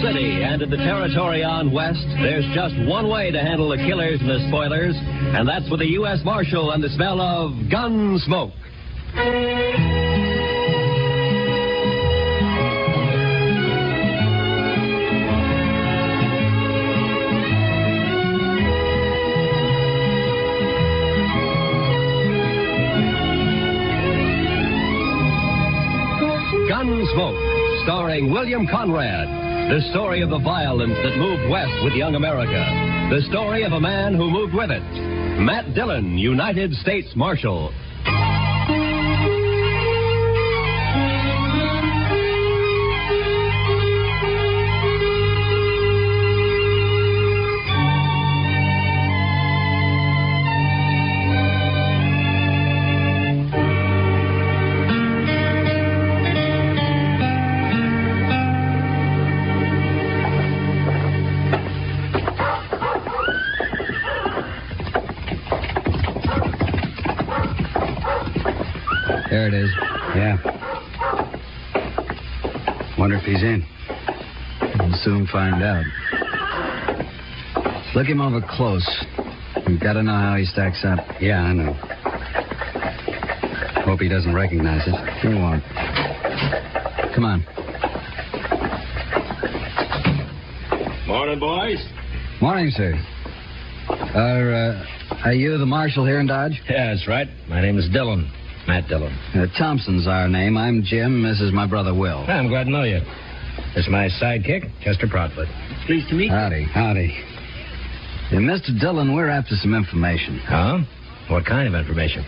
City and in the territory on west, there's just one way to handle the killers and the spoilers, and that's with the U.S. Marshal and the smell of Gunsmoke. Gunsmoke, starring William Conrad. The story of the violence that moved west with young America. The story of a man who moved with it. Matt Dillon, United States Marshal. There it is. Yeah. Wonder if he's in. We'll soon find out. Look him over close. We've got to know how he stacks up. Yeah, I know. Hope he doesn't recognize us. He won't. Come on. Morning, boys. Morning, sir. Are you the marshal here in Dodge? Yeah, that's right. My name is Dillon. Matt Dillon. Thompson's our name. I'm Jim. This is my brother, Will. I'm glad to know you. This is my sidekick, Chester Proudfoot. Pleased to meet you. Howdy. Howdy. Mr. Dillon, we're after some information. Huh? What kind of information?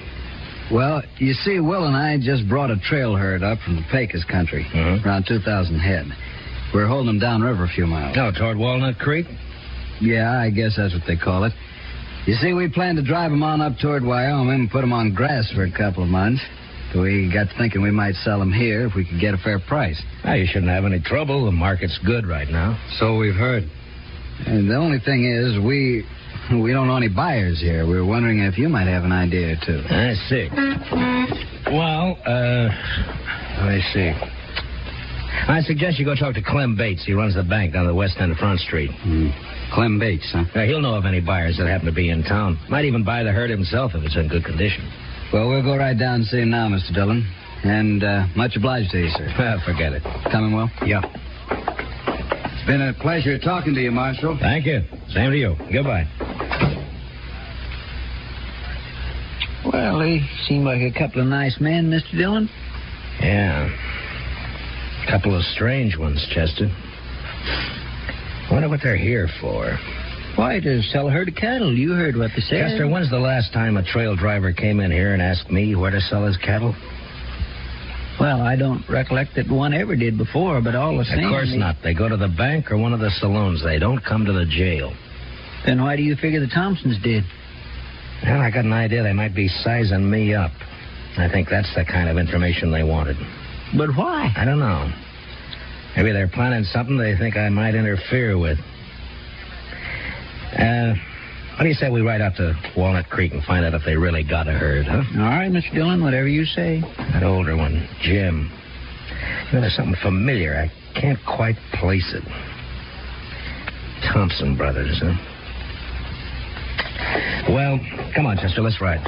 Well, you see, Will and I just brought a trail herd up from the Pecos country, around 2,000 head. We're holding them downriver a few miles. Oh, toward Walnut Creek? Yeah, I guess that's what they call it. You see, we planned to drive them on up toward Wyoming and put them on grass for a couple of months. So we got thinking we might sell them here if we could get a fair price. Oh, you shouldn't have any trouble. The market's good right now. So we've heard. And the only thing is, we don't know any buyers here. We were wondering if you might have an idea or two. I see. Well, let me see. I suggest you go talk to Clem Bates. He runs the bank down the west end of Front Street. Clem Bates, huh? He'll know of any buyers that happen to be in town. Might even buy the herd himself if it's in good condition. Well, we'll go right down and see him now, Mr. Dillon. And much obliged to you, sir. Forget it. Coming, Will? Yeah. It's been a pleasure talking to you, Marshal. Thank you. Same to you. Goodbye. Well, they seem like a couple of nice men, Mr. Dillon. Yeah. A couple of strange ones, Chester. Wonder what they're here for. Why, to sell a herd of cattle. You heard what they said. Chester, when's the last time a trail driver came in here and asked me where to sell his cattle? Well, I don't recollect that one ever did before, but all the same... Of course not. They go to the bank or one of the saloons. They don't come to the jail. Then why do you figure the Thompsons did? Well, I got an idea they might be sizing me up. I think that's the kind of information they wanted. But why? I don't know. Maybe they're planning something they think I might interfere with. What do you say we ride out to Walnut Creek and find out if they really got a herd, huh? All right, Mr. Dillon, whatever you say. That older one, Jim. You know, there's something familiar. I can't quite place it. Thompson brothers, huh? Well, come on, Chester, let's ride.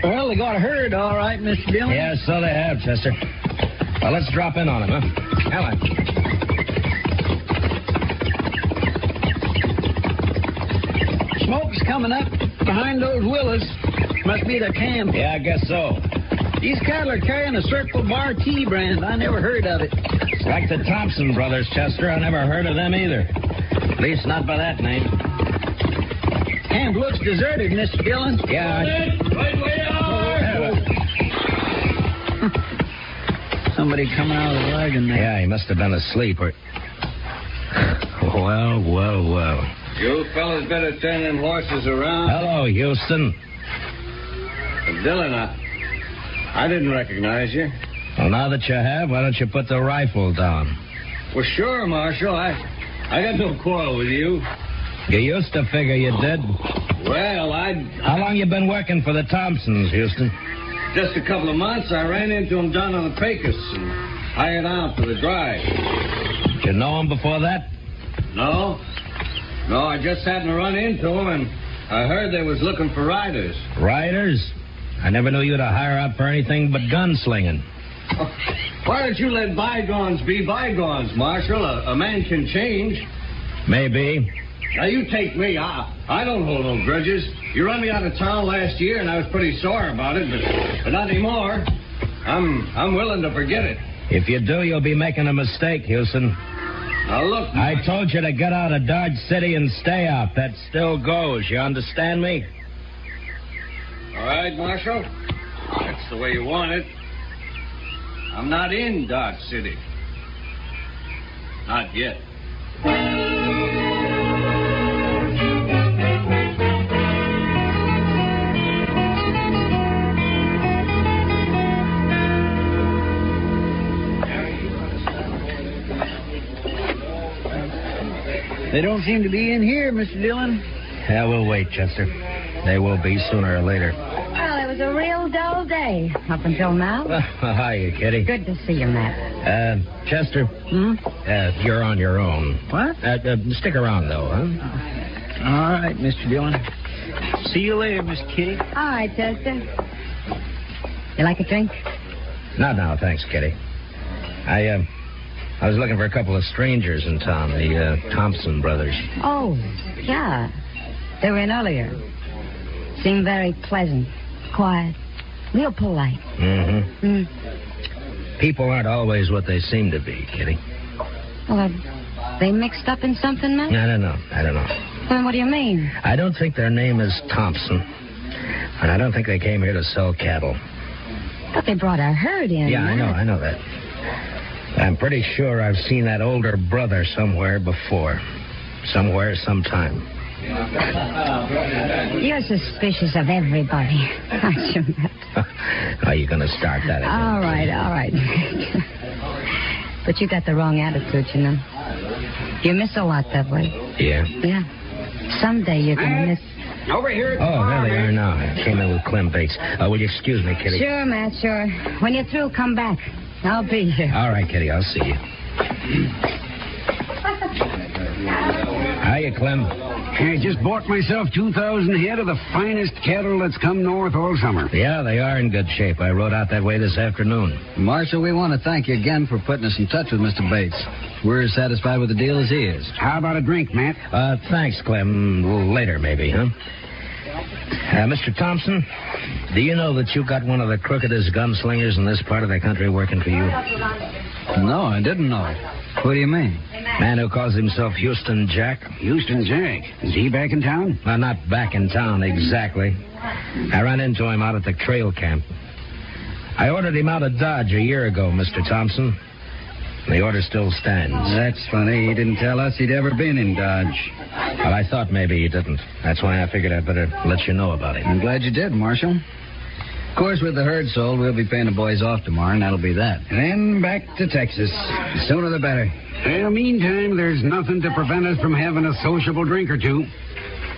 Well, they got a herd, all right, Mr. Dillon. Yeah, so they have, Chester. Well, let's drop in on them, huh? Come on. Smoke's coming up behind those willows. Must be the camp. Yeah, I guess so. These cattle are carrying a Circle Bar T brand. I never heard of it. It's like the Thompson brothers, Chester. I never heard of them either. At least not by that name. Camp looks deserted, Mr. Dillon. Yeah. Right where you are. Somebody coming out of the wagon there. Yeah, he must have been asleep or... Well. You fellas better turn them horses around. Hello, Houston. Dillon, I didn't recognize you. Well, now that you have, why don't you put the rifle down? Well, sure, Marshal. I got no quarrel with you. You used to figure you did. Well, How long you been working for the Thompsons, Houston? just a couple of months, I ran into him down on the Pecos and hired out for the drive. Did you know him before that? No, I just happened to run into him, and I heard they was looking for riders. Riders? I never knew you to hire out for anything but gunslinging. Why don't you let bygones be bygones, Marshal? A man can change. Maybe. Now, you take me. I don't hold no grudges. You run me out of town last year, and I was pretty sore about it, but not anymore. I'm willing to forget it. If you do, you'll be making a mistake, Houston. Now, look... I told you to get out of Dodge City and stay out. That still goes. You understand me? All right, Marshal. That's the way you want it. I'm not in Dodge City. Not yet. They don't seem to be in here, Mr. Dillon. Yeah, we'll wait, Chester. They will be sooner or later. Well, it was a real dull day up until now. Hiya, Kitty. Good to see you, Matt. Chester. You're on your own. What? Stick around, though, huh? All right, Mr. Dillon. See you later, Miss Kitty. All right, Chester. You like a drink? Not now, thanks, Kitty. I was looking for a couple of strangers in town, the Thompson brothers. Oh, yeah. They were in earlier. Seemed very pleasant, quiet, real polite. People aren't always what they seem to be, Kitty. Well, are they mixed up in something, Matt? I don't know. Well, what do you mean? I don't think their name is Thompson. And I don't think they came here to sell cattle. But they brought a herd in. Yeah, Matt. I know that. I'm pretty sure I've seen that older brother somewhere before. Somewhere, sometime. You're suspicious of everybody, aren't you, Matt? Are you going to start that again? All right. But you got the wrong attitude, you know. You miss a lot that way. Yeah? Yeah. Someday you're going to miss... Over here. Oh, there they are now. I came in with Clem Bates. Will you excuse me, Kitty? Sure, Matt, sure. When you're through, come back. I'll be here. All right, Kitty, I'll see you. Hiya, Clem. I just bought myself 2,000 head of the finest cattle that's come north all summer. Yeah, they are in good shape. I rode out that way this afternoon. Marshal, we want to thank you again for putting us in touch with Mr. Bates. We're as satisfied with the deal as he is. How about a drink, Matt? Thanks, Clem. A little later, maybe, huh? Mr. Thompson, do you know that you got one of the crookedest gunslingers in this part of the country working for you? No, I didn't know. What do you mean? Man who calls himself Houston Jack. Houston Jack. Is he back in town? Well, not back in town, exactly. I ran into him out at the trail camp. I ordered him out of Dodge a year ago, Mr. Thompson. The order still stands. That's funny. He didn't tell us he'd ever been in Dodge. Well, I thought maybe he didn't. That's why I figured I'd better let you know about it. I'm glad you did, Marshal. Of course, with the herd sold, we'll be paying the boys off tomorrow, and that'll be that. Then back to Texas. The sooner the better. Well, meantime, there's nothing to prevent us from having a sociable drink or two.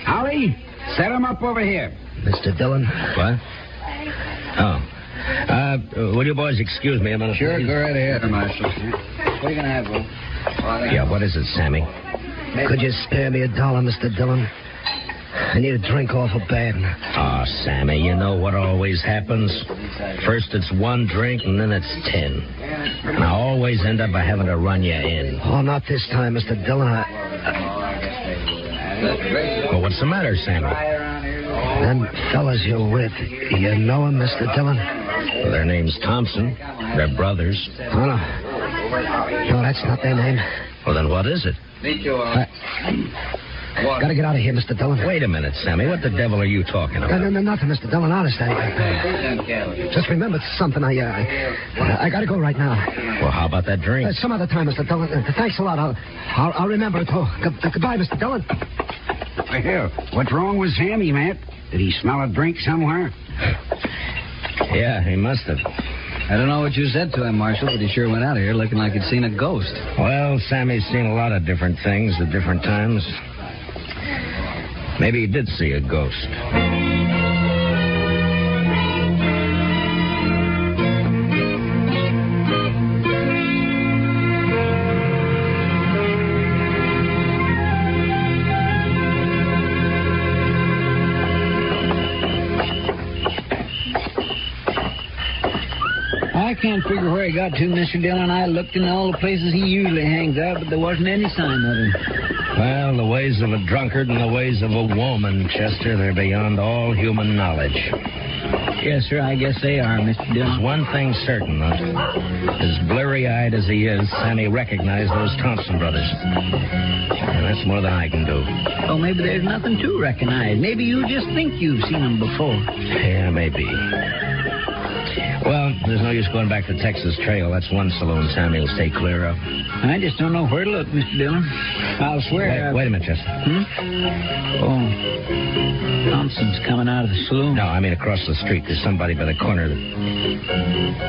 Holly, set 'em up over here. Mr. Dillon? What? Oh. Will you boys excuse me a minute? Sure, please? go right ahead, Marshal. What are you going to have, Will? Yeah, what is it, Sammy? Could you spare me $1, Mr. Dillon? I need a drink awful bad. Oh, Sammy, you know what always happens. First it's one drink, and then it's 10. And I always end up by having to run you in. Oh, not this time, Mr. Dillon. Well, what's the matter, Sammy? Them fellas you're with, you know them, Mr. Dillon? Well, their name's Thompson. They're brothers. Oh, no, that's not their name. Well, then what is it? Gotta get out of here, Mr. Dillon. Wait a minute, Sammy. What the devil are you talking about? No, nothing, Mr. Dillon. Honest, just remembered something. I gotta go right now. Well, how about that drink? Some other time, Mr. Dillon. Thanks a lot. I'll remember it. Oh, goodbye, Mr. Dillon. Well, what's wrong with Sammy, Matt? Did he smell a drink somewhere? Yeah, he must have. I don't know what you said to him, Marshal, but he sure went out of here looking like he'd seen a ghost. Well, Sammy's seen a lot of different things at different times. Maybe he did see a ghost. I can't figure where he got to, Mr. Dillon. I looked in all the places he usually hangs out, but there wasn't any sign of him. Well, the ways of a drunkard and the ways of a woman, Chester, they're beyond all human knowledge. Yes, sir, I guess they are, Mr. There's Dillon. one thing certain, as blurry-eyed as he is, Sammy recognized those Thompson brothers. And that's more than I can do. Oh, maybe there's nothing to recognize. Maybe you just think you've seen them before. Yeah, maybe. Well, there's no use going back to Texas Trail. That's one saloon Sammy will stay clear of. I just don't know where to look, Mr. Dillon. I'll swear. Wait a minute, Chester. Oh, Thompson's coming out of the saloon. No, I mean across the street. There's somebody by the corner.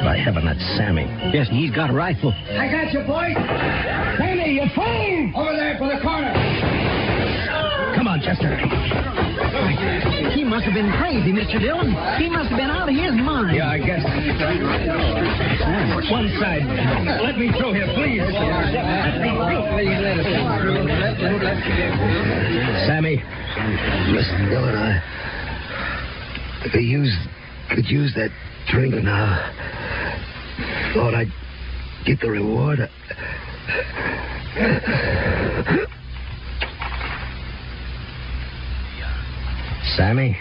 By heaven, that's Sammy. Yes, and he's got a rifle. I got you, boy. Sammy, you fool! Over there for the corner. Come on, Chester. He must have been crazy, Mr. Dillon. He must have been out of his mind. Yeah, I guess. One side. Let me through here, please. Sammy. Listen, Dillon, I could use that drink now. Thought I'd get the reward. Sammy?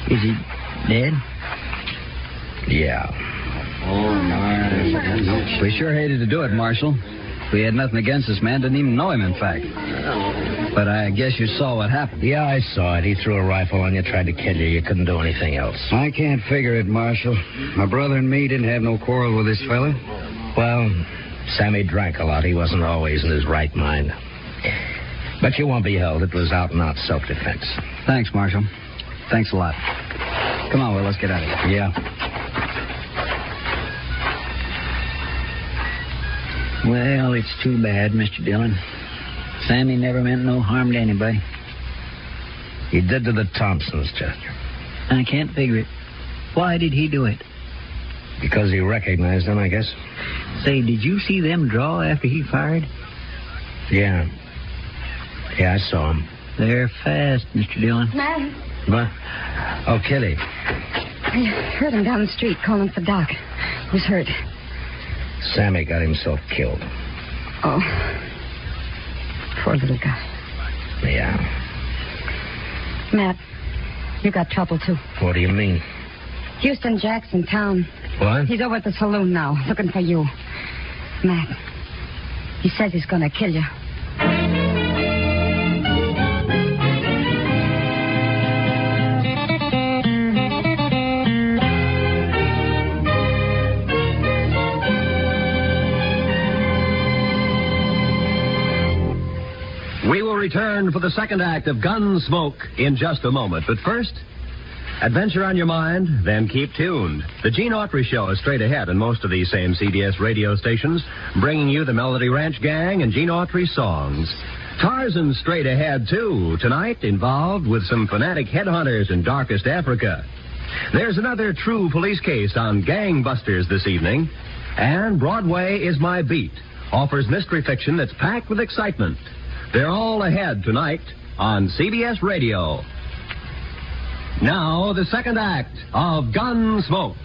Is he dead? Yeah. We sure hated to do it, Marshal. We had nothing against this man. Didn't even know him, in fact. But I guess you saw what happened. Yeah, I saw it. He threw a rifle on you, tried to kill you. You couldn't do anything else. I can't figure it, Marshal. My brother and me didn't have no quarrel with this fella. Well, Sammy drank a lot. He wasn't always in his right mind. But you won't be held. It was out-and-out self-defense. Thanks, Marshal. Thanks a lot. Come on, Will, let's get out of here. Yeah. Well, it's too bad, Mr. Dillon. Sammy never meant no harm to anybody. He did to the Thompsons, Chester. I can't figure it. Why did he do it? Because he recognized them, I guess. Say, did you see them draw after he fired? Yeah. Yeah, I saw him. They're fast, Mr. Dillon. Matt, What? Oh, Kitty. I heard him down the street calling for Doc. He was hurt. Sammy got himself killed. Oh. Poor little guy. Yeah. Matt, you got trouble, too. What do you mean? Houston Jackson town. What? He's over at the saloon now, looking for you. Matt, he says he's going to kill you. We will return for the second act of Gunsmoke in just a moment. But first, adventure on your mind, then keep tuned. The Gene Autry Show is straight ahead in most of these same CBS radio stations, bringing you the Melody Ranch Gang and Gene Autry songs. Tarzan's straight ahead, too, tonight, involved with some fanatic headhunters in darkest Africa. There's another true police case on gangbusters this evening. And Broadway is My Beat offers mystery fiction that's packed with excitement. They're all ahead tonight on CBS Radio. Now, the second act of Gunsmoke.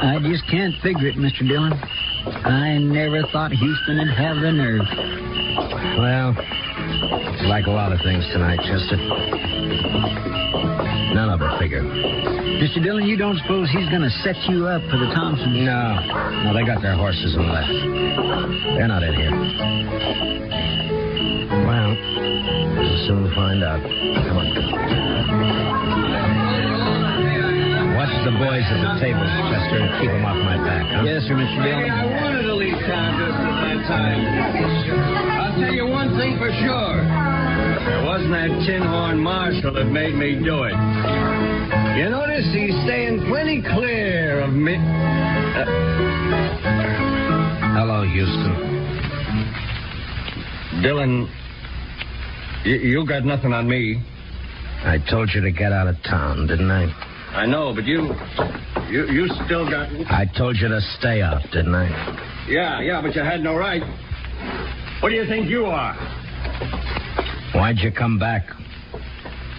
I just can't figure it, Mr. Dillon. I never thought Houston would have the nerve. Well, It's like a lot of things tonight, Chester. None of it figure. Mr. Dillon, you don't suppose he's going to set you up for the Thompsons? No, they got their horses and left. They're not in here. Well, we'll soon find out. Come on. Watch the boys at the table, Chester, and keep them off my back, huh? Yes, sir, Mr. Dillon. Hey, I wanted to leave town just at that time. I'll tell you one thing for sure. It wasn't that tin horn Marshal that made me do it. You notice he's staying plenty clear of me. Hello, Houston. Dillon, you got nothing on me. I told you to get out of town, didn't I? I know, but you still got... I told you to stay out, didn't I? Yeah, but you had no right. What do you think you are? Why'd you come back?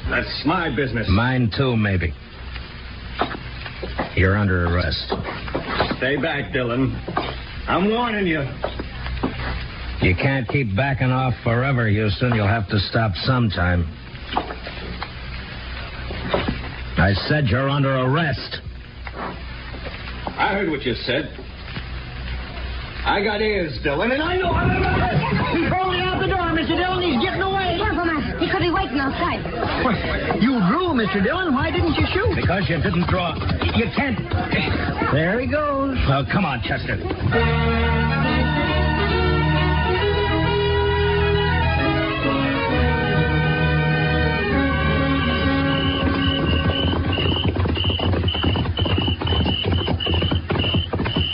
That's my business. Mine too, maybe. You're under arrest. Stay back, Dillon. I'm warning you. You can't keep backing off forever, Houston. You'll have to stop sometime. I said you're under arrest. I heard what you said. I got ears, Dillon, and I know how to... He's rolling out the door, Mr. Dillon. He's getting away. Careful, Matt. He could be waiting outside. You drew, Mr. Dillon. Why didn't you shoot? Because you didn't draw. You can't. There he goes. Well, come on, Chester.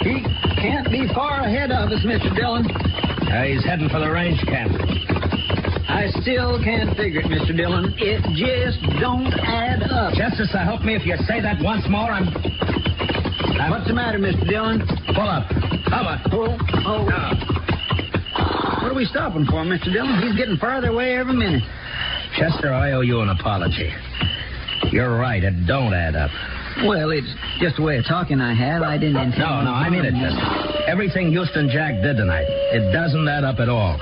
He can't be far ahead of us, Mr. Dillon. He's heading for the range camp. I still can't figure it, Mr. Dillon. It just don't add up. Justice, help me. If you say that once more, I'm... What's the matter, Mr. Dillon? Pull up. Come on. Oh. Now. What are we stopping for, Mr. Dillon? He's getting farther away every minute. Chester, I owe you an apology. You're right. It don't add up. Well, it's just a way of talking I had. I didn't intend... No, I mean it, Chester. Everything Houston Jack did tonight, it doesn't add up at all.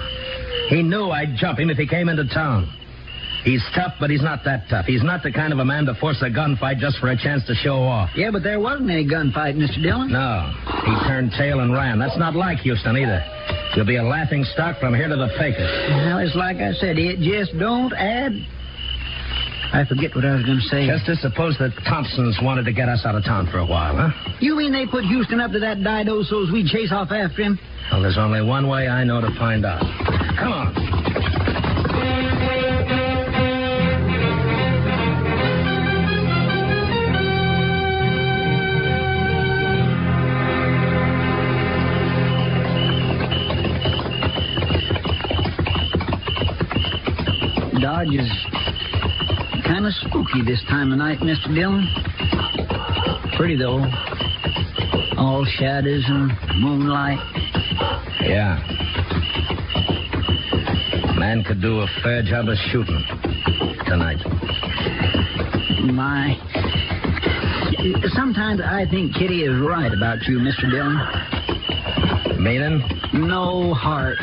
He knew I'd jump him if he came into town. He's tough, but he's not that tough. He's not the kind of a man to force a gunfight just for a chance to show off. Yeah, but there wasn't any gunfight, Mr. Dillon. No. He turned tail and ran. That's not like Houston either. You'll be a laughing stock from here to the Pecos. Well, it's like I said, it just don't add... I forget what I was going to say. Chester, suppose the Thompsons wanted to get us out of town for a while, huh? You mean they put Houston up to that dido so's we'd chase off after him? Well, there's only one way I know to find out. Come on. Dodge is kind of spooky this time of night, Mr. Dillon. Pretty, though. All shadows and moonlight. Yeah. Man could do a fair job of shooting tonight. My. Sometimes I think Kitty is right about you, Mr. Dillon. Meaning? No heart.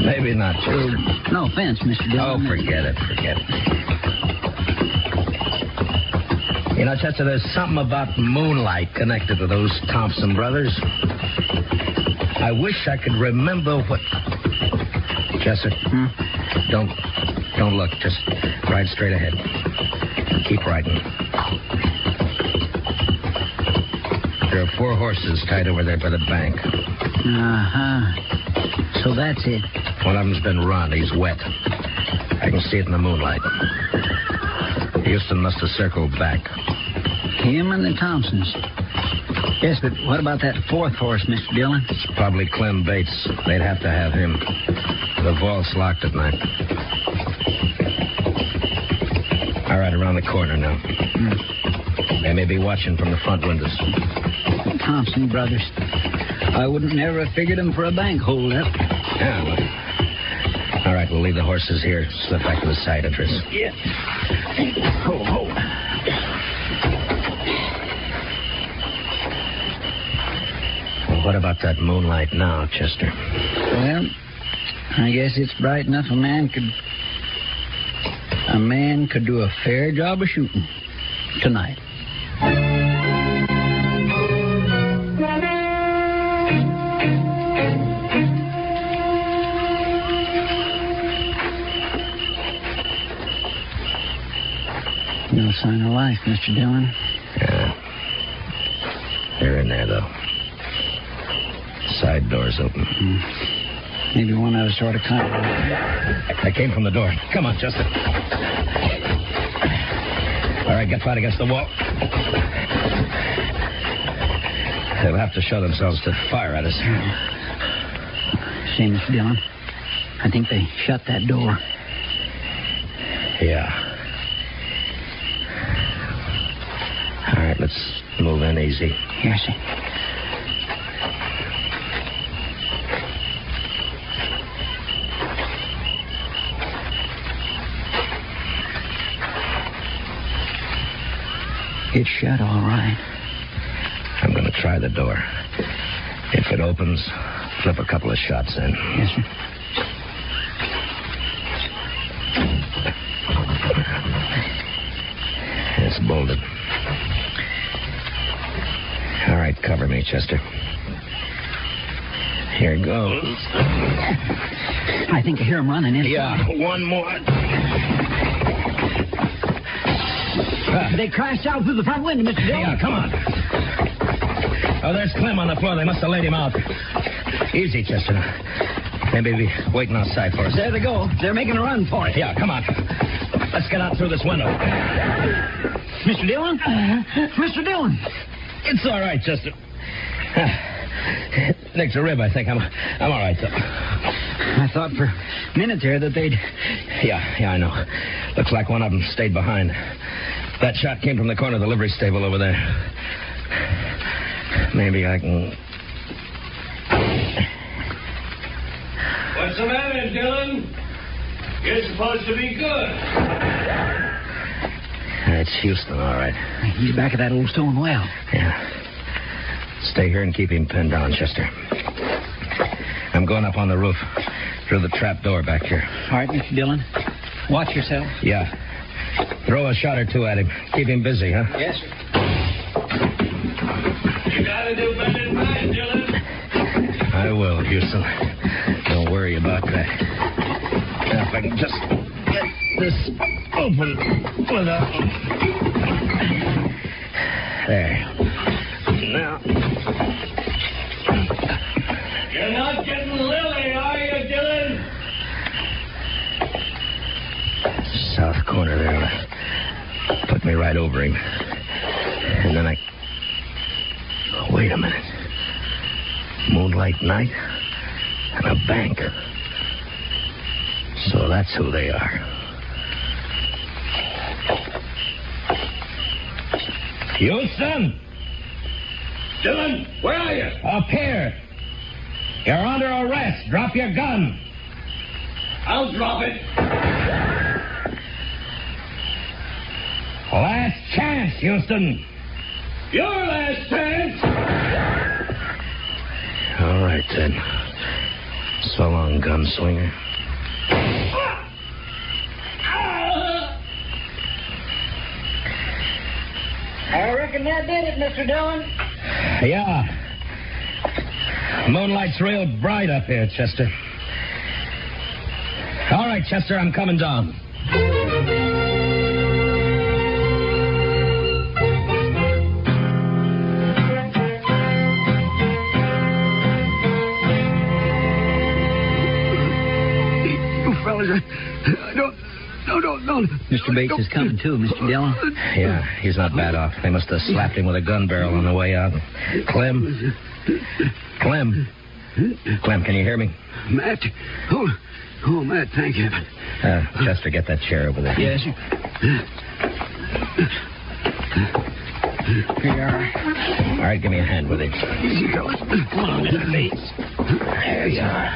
Maybe not, Chester. No offense, Mr. Dillon. Oh, forget it. You know, Chester, there's something about moonlight connected to those Thompson brothers. I wish I could remember what... Chester, don't look. Just ride straight ahead. Keep riding. There are 4 horses tied over there by the bank. Uh-huh. So that's it. One of them's been run. He's wet. I can see it in the moonlight. Houston must have circled back. Him and the Thompsons. Yes, but what about that 4th horse, Mr. Dillon? It's probably Clem Bates. They'd have to have him. The vault's locked at night. All right, around the corner now. They may be watching from the front windows. The Thompson brothers. I wouldn't never have figured them for a bank holdup. Yeah, well. All right, we'll leave the horses here. Slip back to the side entrance. Yeah. Ho. Well, what about that moonlight now, Chester? Well, I guess it's bright enough a man could do a fair job of shooting tonight. No sign of life, Mr. Dillon. Yeah. They're in there, though. Side door's open. Maybe one of us ought to come. I came from the door. Come on, Chester. All right, get flat against the wall. They'll have to show themselves to fire at us. See, Mr. Dillon, I think they shut that door. Yeah. All right, let's move in easy. Here, see. It's shut all right. I'm going to try the door. If it opens, flip a couple of shots in. Yes, sir. It's bolted. All right, cover me, Chester. Here goes. I think I hear him running in. Yeah, one more. They crashed out through the front window, Mr. Dillon. Yeah, come on. Oh, there's Clem on the floor. They must have laid him out. Easy, Chester. Maybe be waiting outside for us. There they go. They're making a run for it. Yeah, come on. Let's get out through this window. Mr. Dillon? Mr. Dillon! It's all right, Chester. Nick's a rib, I think. I'm all right, though. I thought for a minute there that they'd... Yeah, I know. Looks like one of them stayed behind. That shot came from the corner of the livery stable over there. Maybe I can... What's the matter, Dillon? You're supposed to be good. It's Houston, all right. He's back at that old stone well. Yeah. Stay here and keep him pinned down, Chester. I'm going up on the roof through the trap door back here. All right, Mr. Dillon. Watch yourself. Yeah. Throw a shot or two at him. Keep him busy, huh? Yes, sir. You gotta do better than that, Dillon. I will, Houston. Don't worry about that. Now, if I can just get this open without... There. Now... You're not getting Lily, are you, Dillon? South corner there. Put me right over him. And then I... Wait a minute. Moonlight night and a bank. So that's who they are. Houston! Dillon, where are you? Up here. You're under arrest. Drop your gun. I'll drop it. Last chance, Houston. Your last chance. All right, then. So long, gunslinger. I reckon that did it, Mr. Dillon. Yeah. Moonlight's real bright up here, Chester. All right, Chester, I'm coming down. You fellas, don't. Mr. Bates is coming, too, Mr. Dillon. Yeah, he's not bad off. They must have slapped him with a gun barrel on the way out. Clem, can you hear me? Matt? Oh, Matt, thank you. Chester, get that chair over there. Yes, sir. Here you are. All right, give me a hand with it. Easy, fellas. Come on, Mr. Bates. There you are.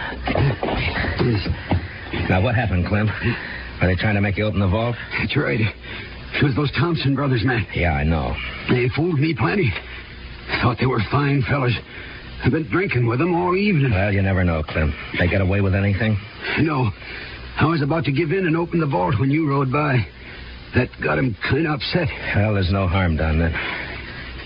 Now, what happened, Clem? Are they trying to make you open the vault? That's right. It was those Thompson brothers, Matt. Yeah, I know. They fooled me plenty. Thought they were fine fellas. I've been drinking with them all evening. Well, you never know, Clem. They get away with anything? No. I was about to give in and open the vault when you rode by. That got him kind of upset. Well, there's no harm done then.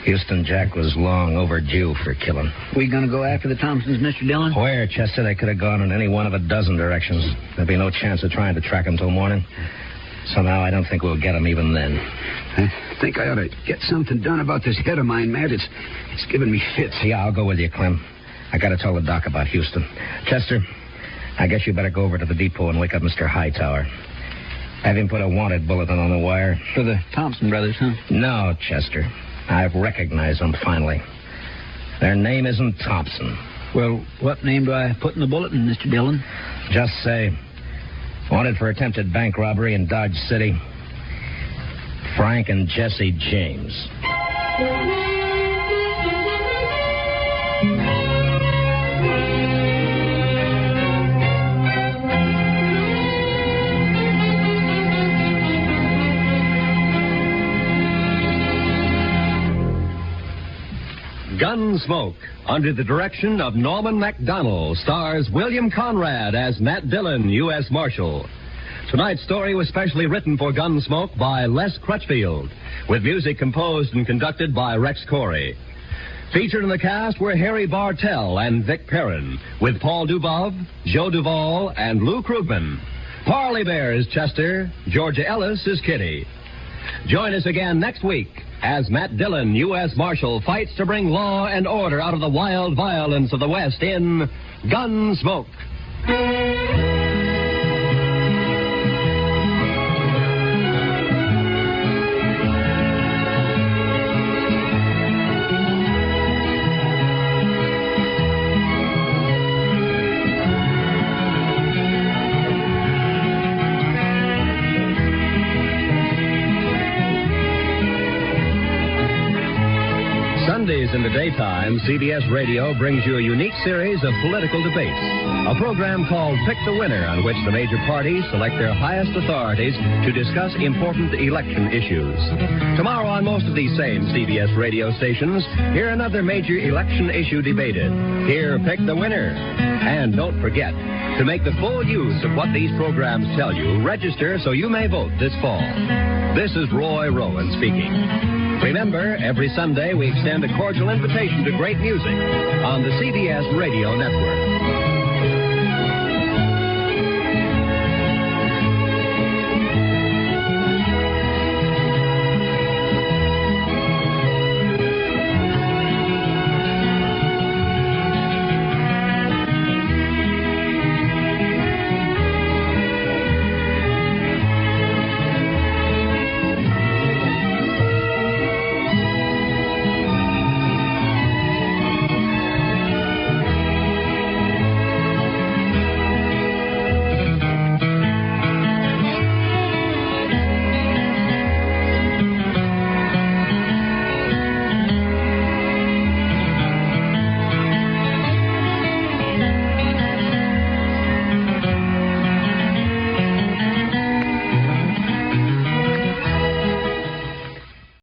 Houston Jack was long overdue for killing. We gonna go after the Thompsons, Mr. Dillon? Where, Chester? They could have gone in any one of a dozen directions. There'd be no chance of trying to track them till morning. Somehow, I don't think we'll get them even then. I think I ought to get something done about this head of mine, Matt. It's giving me fits. Yeah, I'll go with you, Clem. I got to tell the doc about Houston. Chester, I guess you better go over to the depot and wake up Mr. Hightower. Have him put a wanted bulletin on the wire. For the Thompson brothers, huh? No, Chester. I've recognized them finally. Their name isn't Thompson. Well, what name do I put in the bulletin, Mr. Dillon? Just say, wanted for attempted bank robbery in Dodge City, Frank and Jesse James. Gunsmoke, under the direction of Norman MacDonald, stars William Conrad as Matt Dillon, U.S. Marshal. Tonight's story was specially written for Gunsmoke by Les Crutchfield, with music composed and conducted by Rex Corey. Featured in the cast were Harry Bartell and Vic Perrin, with Paul Dubov, Joe Duvall, and Lou Krugman. Parley Bear is Chester, Georgia Ellis is Kitty. Join us again next week as Matt Dillon, U.S. Marshal, fights to bring law and order out of the wild violence of the West in Gunsmoke. Sundays in the daytime, CBS Radio brings you a unique series of political debates. A program called Pick the Winner, on which the major parties select their highest authorities to discuss important election issues. Tomorrow on most of these same CBS radio stations, hear another major election issue debated. Hear Pick the Winner. And don't forget, to make the full use of what these programs tell you, register so you may vote this fall. This is Roy Rowan speaking. Remember, every Sunday we extend a cordial invitation to great music on the CBS Radio Network.